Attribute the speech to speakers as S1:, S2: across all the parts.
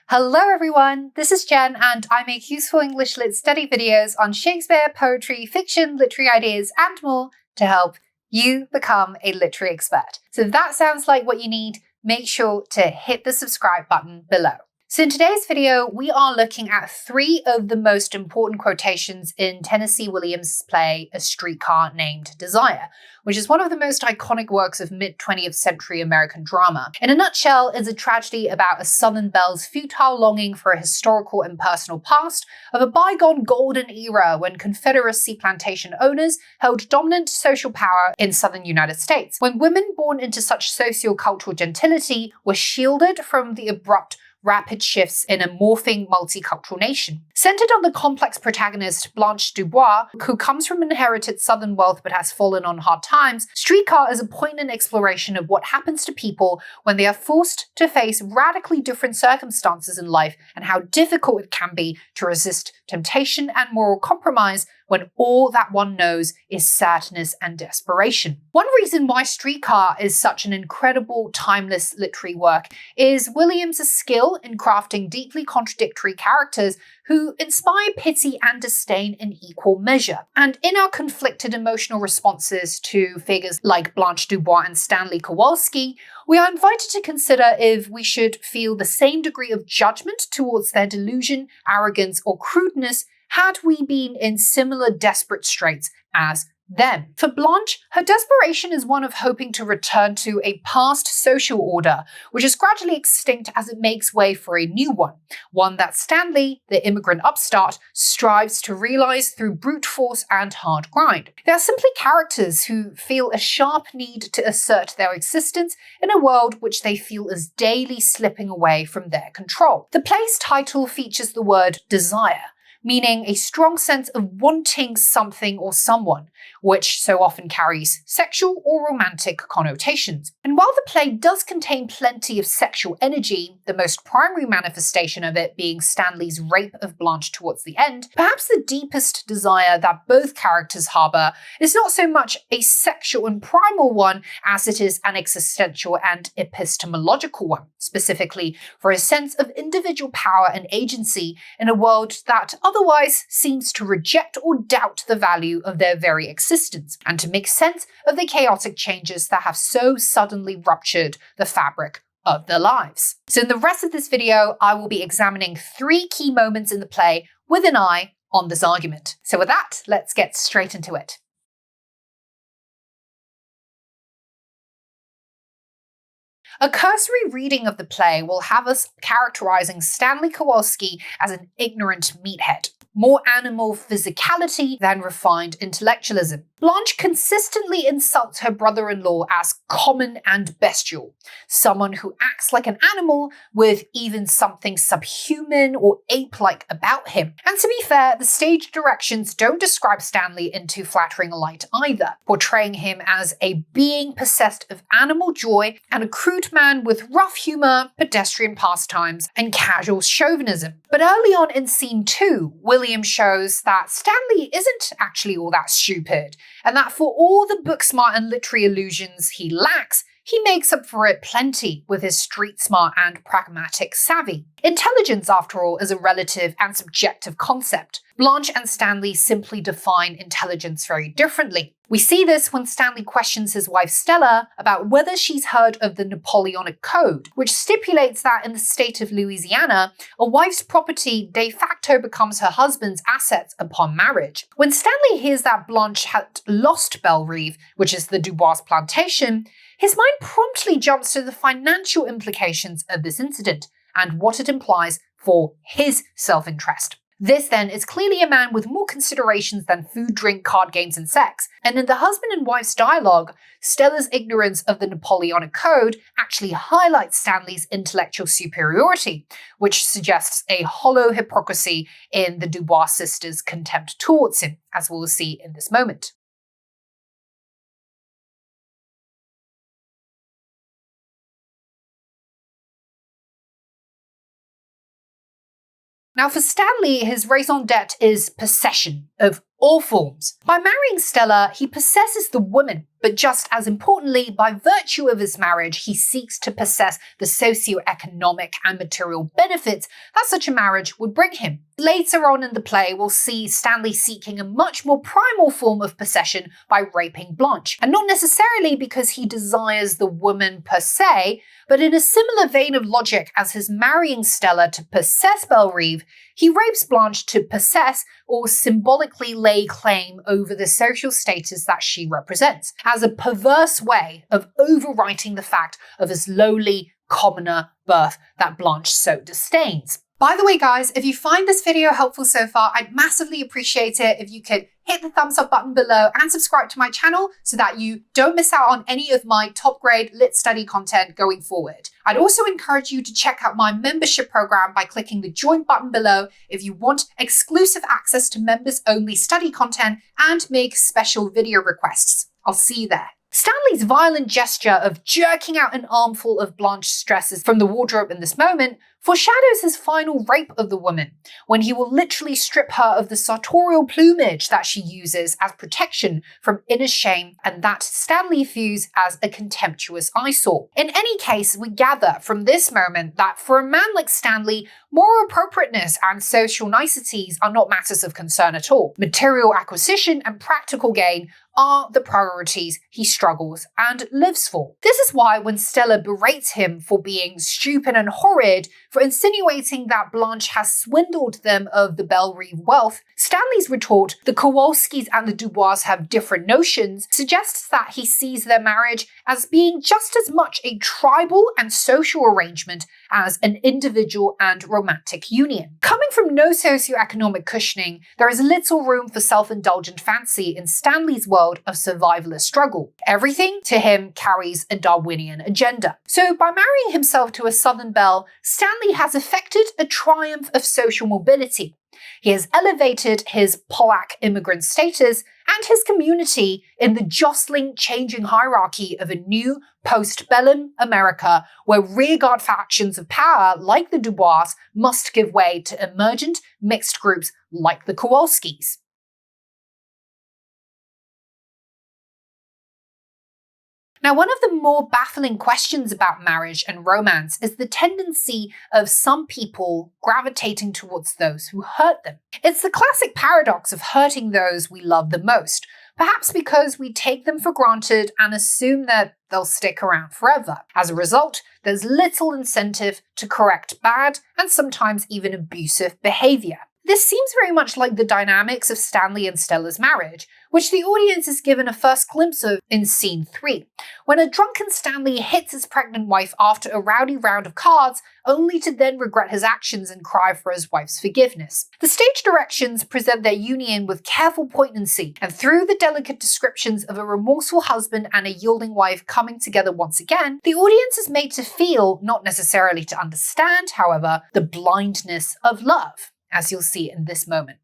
S1: Hello everyone, this is Jen and I make useful English Lit study videos on Shakespeare, poetry, fiction, literary ideas and more to help you become a literary expert. So if that sounds like what you need, make sure to hit the subscribe button below. So in today's video, we are looking at 3 of the most important quotations in Tennessee Williams' play A Streetcar Named Desire, which is one of the most iconic works of mid-20th century American drama. In a nutshell, it's a tragedy about a Southern belle's futile longing for a historical and personal past of a bygone golden era when Confederacy plantation owners held dominant social power in Southern United States, when women born into such socio-cultural gentility were shielded from the abrupt rapid shifts in a morphing multicultural nation. Centered on the complex protagonist Blanche DuBois, who comes from inherited Southern wealth but has fallen on hard times, Streetcar is a poignant exploration of what happens to people when they are forced to face radically different circumstances in life and how difficult it can be to resist temptation and moral compromise when all that one knows is sadness and desperation. One reason why Streetcar is such an incredible, timeless literary work is Williams' skill in crafting deeply contradictory characters who inspire pity and disdain in equal measure. And in our conflicted emotional responses to figures like Blanche DuBois and Stanley Kowalskis, we are invited to consider if we should feel the same degree of judgment towards their delusion, arrogance, or crudeness had we been in similar desperate straits as them. For Blanche, her desperation is one of hoping to return to a past social order, which is gradually extinct as it makes way for a new one that Stanley, the immigrant upstart, strives to realize through brute force and hard grind. They are simply characters who feel a sharp need to assert their existence in a world which they feel is daily slipping away from their control. The play's title features the word desire, meaning a strong sense of wanting something or someone, which so often carries sexual or romantic connotations. And while the play does contain plenty of sexual energy, the most primary manifestation of it being Stanley's rape of Blanche towards the end, perhaps the deepest desire that both characters harbour is not so much a sexual and primal one as it is an existential and epistemological one, specifically for a sense of individual power and agency in a world that otherwise seems to reject or doubt the value of their very existence, and to make sense of the chaotic changes that have so suddenly ruptured the fabric of their lives. So in the rest of this video, I will be examining 3 key moments in the play with an eye on this argument. So with that, let's get straight into it. A cursory reading of the play will have us characterizing Stanley Kowalski as an ignorant meathead, more animal physicality than refined intellectualism. Blanche consistently insults her brother-in-law as common and bestial, someone who acts like an animal with even something subhuman or ape-like about him. And to be fair, the stage directions don't describe Stanley in too flattering a light either, portraying him as a being possessed of animal joy and a crude man with rough humour, pedestrian pastimes, and casual chauvinism. But early on in scene 2, William shows that Stanley isn't actually all that stupid, and that for all the book-smart and literary illusions he lacks, he makes up for it plenty with his street-smart and pragmatic savvy. Intelligence, after all, is a relative and subjective concept. Blanche and Stanley simply define intelligence very differently. We see this when Stanley questions his wife Stella about whether she's heard of the Napoleonic Code, which stipulates that in the state of Louisiana, a wife's property de facto becomes her husband's assets upon marriage. When Stanley hears that Blanche had lost Belle Reve, which is the DuBois plantation, his mind promptly jumps to the financial implications of this incident and what it implies for his self-interest. This, then, is clearly a man with more considerations than food, drink, card games, and sex. And in the husband and wife's dialogue, Stella's ignorance of the Napoleonic Code actually highlights Stanley's intellectual superiority, which suggests a hollow hypocrisy in the DuBois sisters' contempt towards him, as we'll see in this moment. Now for Stanley, his raison d'etre is possession of all forms. By marrying Stella, he possesses the woman, but just as importantly, by virtue of his marriage, he seeks to possess the socio-economic and material benefits that such a marriage would bring him. Later on in the play, we'll see Stanley seeking a much more primal form of possession by raping Blanche, and not necessarily because he desires the woman per se, but in a similar vein of logic as his marrying Stella to possess Belle Reve, he rapes Blanche to possess or symbolically lay claim over the social status that she represents, as a perverse way of overwriting the fact of his lowly, commoner birth that Blanche so disdains. By the way, guys, if you find this video helpful so far, I'd massively appreciate it if you could hit the thumbs up button below and subscribe to my channel so that you don't miss out on any of my top grade lit study content going forward. I'd also encourage you to check out my membership program by clicking the join button below if you want exclusive access to members only study content and make special video requests. I'll see you there. Stanley's violent gesture of jerking out an armful of Blanche's dresses from the wardrobe in this moment foreshadows his final rape of the woman, when he will literally strip her of the sartorial plumage that she uses as protection from inner shame and that Stanley views as a contemptuous eyesore. In any case, we gather from this moment that for a man like Stanley, moral appropriateness and social niceties are not matters of concern at all. Material acquisition and practical gain are the priorities he struggles and lives for. This is why when Stella berates him for being stupid and horrid, for insinuating that Blanche has swindled them of the Belle Reve wealth, Stanley's retort, the Kowalskis and the DuBois have different notions, suggests that he sees their marriage as being just as much a tribal and social arrangement as an individual and romantic union. Coming from no socioeconomic cushioning, there is little room for self-indulgent fancy in Stanley's world of survivalist struggle. Everything to him carries a Darwinian agenda. So by marrying himself to a Southern belle, Stanley has effected a triumph of social mobility. He has elevated his Polack immigrant status and his community in the jostling, changing hierarchy of a new post-Bellum America where rearguard factions of power like the DuBois must give way to emergent mixed groups like the Kowalskis. Now, one of the more baffling questions about marriage and romance is the tendency of some people gravitating towards those who hurt them. It's the classic paradox of hurting those we love the most, perhaps because we take them for granted and assume that they'll stick around forever. As a result, there's little incentive to correct bad and sometimes even abusive behaviour. This seems very much like the dynamics of Stanley and Stella's marriage, which the audience is given a first glimpse of in scene 3, when a drunken Stanley hits his pregnant wife after a rowdy round of cards, only to then regret his actions and cry for his wife's forgiveness. The stage directions present their union with careful poignancy, and through the delicate descriptions of a remorseful husband and a yielding wife coming together once again, the audience is made to feel, not necessarily to understand, however, the blindness of love, as you'll see in this moment.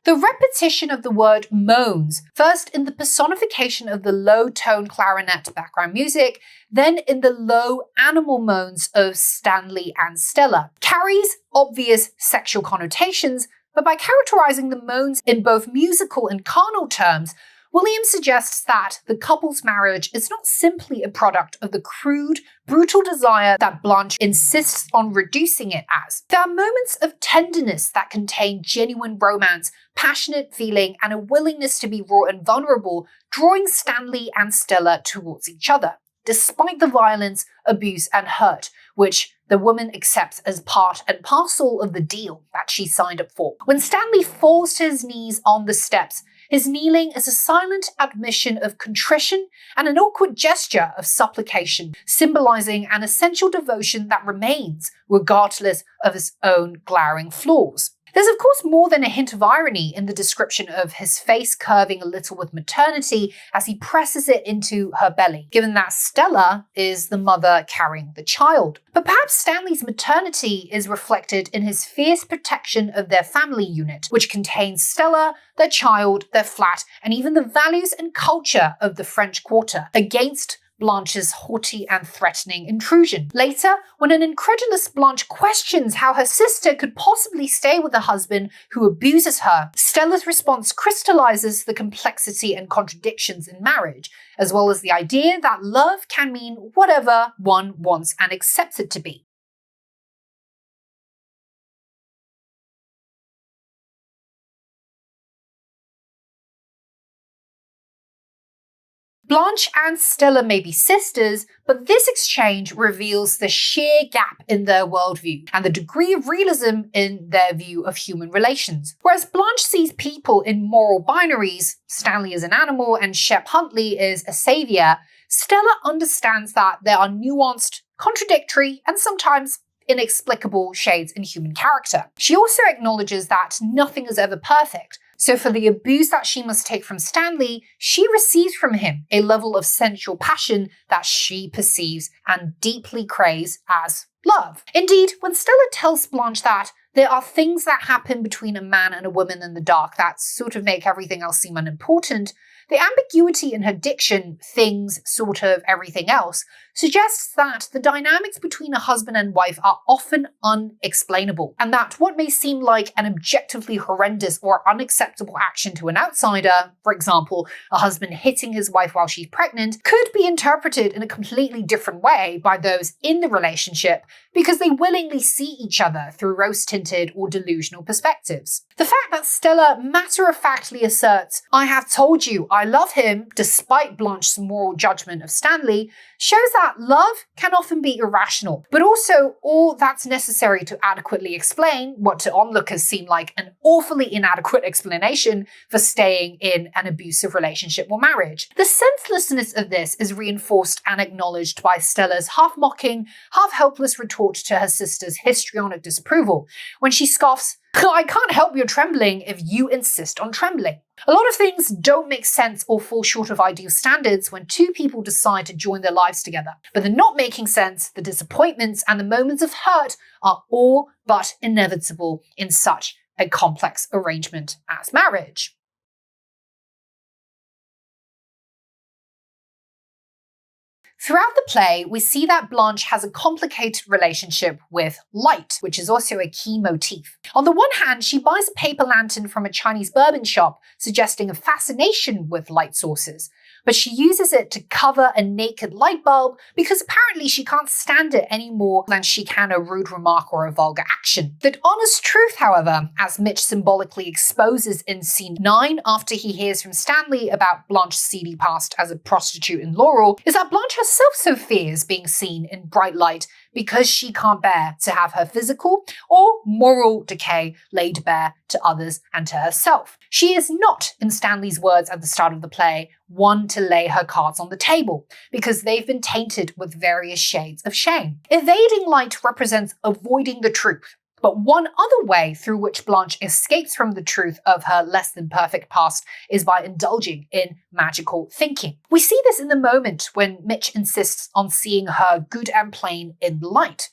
S1: The repetition of the word moans, first in the personification of the low-tone clarinet background music, then in the low animal moans of Stanley and Stella, carries obvious sexual connotations, but by characterizing the moans in both musical and carnal terms, Williams suggests that the couple's marriage is not simply a product of the crude, brutal desire that Blanche insists on reducing it as. There are moments of tenderness that contain genuine romance, passionate feeling, and a willingness to be raw and vulnerable, drawing Stanley and Stella towards each other, despite the violence, abuse, and hurt, which the woman accepts as part and parcel of the deal that she signed up for. When Stanley falls to his knees on the steps, his kneeling is a silent admission of contrition and an awkward gesture of supplication, symbolizing an essential devotion that remains regardless of his own glaring flaws. There's of course more than a hint of irony in the description of his face curving a little with maternity as he presses it into her belly, given that Stella is the mother carrying the child. But perhaps Stanley's maternity is reflected in his fierce protection of their family unit, which contains Stella, their child, their flat, and even the values and culture of the French Quarter, against Blanche's haughty and threatening intrusion. Later, when an incredulous Blanche questions how her sister could possibly stay with a husband who abuses her, Stella's response crystallizes the complexity and contradictions in marriage, as well as the idea that love can mean whatever one wants and accepts it to be. Blanche and Stella may be sisters, but this exchange reveals the sheer gap in their worldview and the degree of realism in their view of human relations. Whereas Blanche sees people in moral binaries, Stanley is an animal and Shep Huntley is a savior, Stella understands that there are nuanced, contradictory, and sometimes inexplicable shades in human character. She also acknowledges that nothing is ever perfect. So for the abuse that she must take from Stanley, she receives from him a level of sensual passion that she perceives and deeply craves as love. Indeed, when Stella tells Blanche that there are things that happen between a man and a woman in the dark that sort of make everything else seem unimportant, the ambiguity in her diction, things, sort of, everything else, suggests that the dynamics between a husband and wife are often unexplainable, and that what may seem like an objectively horrendous or unacceptable action to an outsider, for example, a husband hitting his wife while she's pregnant, could be interpreted in a completely different way by those in the relationship because they willingly see each other through rose-tinted or delusional perspectives. The fact that Stella matter-of-factly asserts, "I have told you I love him," despite Blanche's moral judgment of Stanley, shows that love can often be irrational, but also all that's necessary to adequately explain what to onlookers seem like an awfully inadequate explanation for staying in an abusive relationship or marriage. The senselessness of this is reinforced and acknowledged by Stella's half-mocking, half-helpless retort to her sister's histrionic disapproval, when she scoffs, "I can't help your trembling if you insist on trembling." A lot of things don't make sense or fall short of ideal standards when two people decide to join their lives together. But the not making sense, the disappointments, and the moments of hurt are all but inevitable in such a complex arrangement as marriage. Throughout the play, we see that Blanche has a complicated relationship with light, which is also a key motif. On the one hand, she buys a paper lantern from a Chinese bourbon shop, suggesting a fascination with light sources. But she uses it to cover a naked light bulb because apparently she can't stand it any more than she can a rude remark or a vulgar action. The honest truth, however, as Mitch symbolically exposes in scene 9 after he hears from Stanley about Blanche's seedy past as a prostitute in Laurel, is that Blanche herself so fears being seen in bright light because she can't bear to have her physical or moral decay laid bare to others and to herself. She is not, in Stanley's words at the start of the play, one to lay her cards on the table, because they've been tainted with various shades of shame. Evading light represents avoiding the truth. But one other way through which Blanche escapes from the truth of her less than perfect past is by indulging in magical thinking. We see this in the moment when Mitch insists on seeing her good and plain in the light.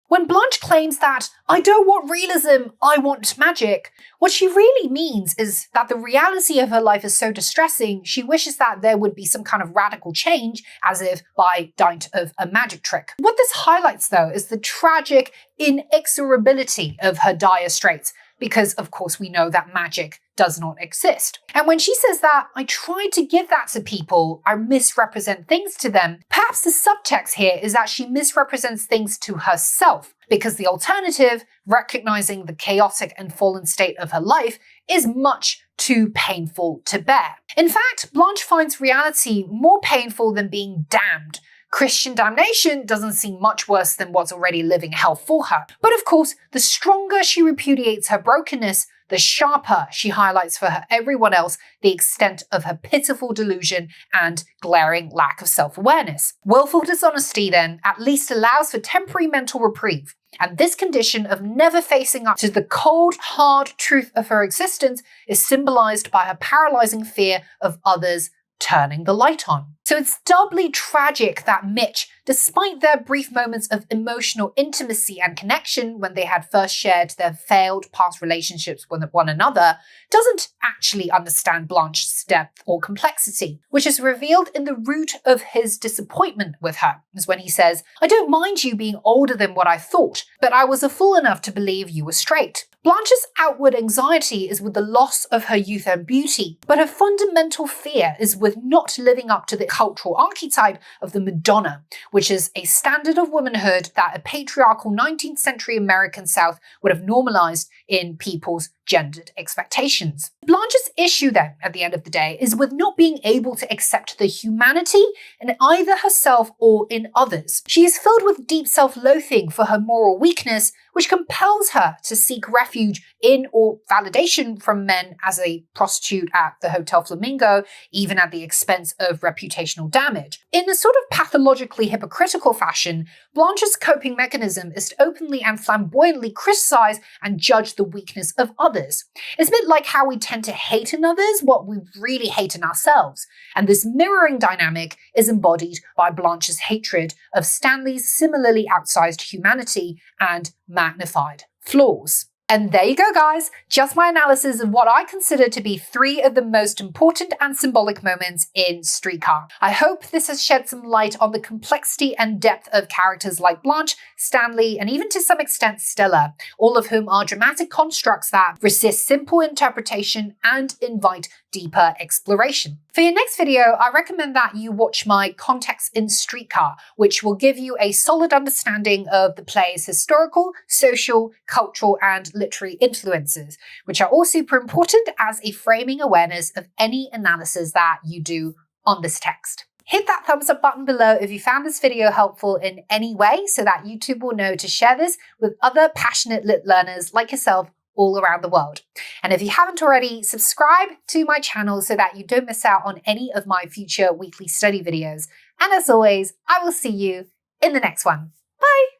S1: When Blanche claims that, "I don't want realism, I want magic," what she really means is that the reality of her life is so distressing, she wishes that there would be some kind of radical change, as if by dint of a magic trick. What this highlights, though, is the tragic inexorability of her dire straits, because of course we know that magic does not exist. And when she says that, "I try to give that to people, I misrepresent things to them," perhaps the subtext here is that she misrepresents things to herself, because the alternative, recognizing the chaotic and fallen state of her life, is much too painful to bear. In fact, Blanche finds reality more painful than being damned. Christian damnation doesn't seem much worse than what's already living hell for her. But of course, the stronger she repudiates her brokenness, the sharper she highlights for everyone else the extent of her pitiful delusion and glaring lack of self-awareness. Willful dishonesty, then, at least allows for temporary mental reprieve. And this condition of never facing up to the cold, hard truth of her existence is symbolized by her paralyzing fear of others turning the light on. So it's doubly tragic that Mitch, despite their brief moments of emotional intimacy and connection when they had first shared their failed past relationships with one another, doesn't actually understand Blanche's depth or complexity, which is revealed in the root of his disappointment with her, is when he says, "I don't mind you being older than what I thought, but I was a fool enough to believe you were straight." Blanche's outward anxiety is with the loss of her youth and beauty, but her fundamental fear is with not living up to the cultural archetype of the Madonna, which is a standard of womanhood that a patriarchal 19th century American South would have normalized in people's gendered expectations. Blanche's issue then, at the end of the day, is with not being able to accept the humanity in either herself or in others. She is filled with deep self-loathing for her moral weakness, which compels her to seek refuge in or validation from men as a prostitute at the Hotel Flamingo, even at the expense of reputational damage. In a sort of pathologically hypocritical fashion, Blanche's coping mechanism is to openly and flamboyantly criticize and judge the weakness of others. It's a bit like how we tend to hate in others what we really hate in ourselves, and this mirroring dynamic is embodied by Blanche's hatred of Stanley's similarly outsized humanity and magnified flaws. And there you go, guys, just my analysis of what I consider to be 3 of the most important and symbolic moments in Streetcar. I hope this has shed some light on the complexity and depth of characters like Blanche, Stanley, and even to some extent Stella, all of whom are dramatic constructs that resist simple interpretation and invite deeper exploration. For your next video, I recommend that you watch my Context in Streetcar, which will give you a solid understanding of the play's historical, social, cultural, and literary influences, which are all super important as a framing awareness of any analysis that you do on this text. Hit that thumbs up button below if you found this video helpful in any way so that YouTube will know to share this with other passionate lit learners like yourself all around the world. And if you haven't already, subscribe to my channel so that you don't miss out on any of my future weekly study videos. And as always, I will see you in the next one. Bye!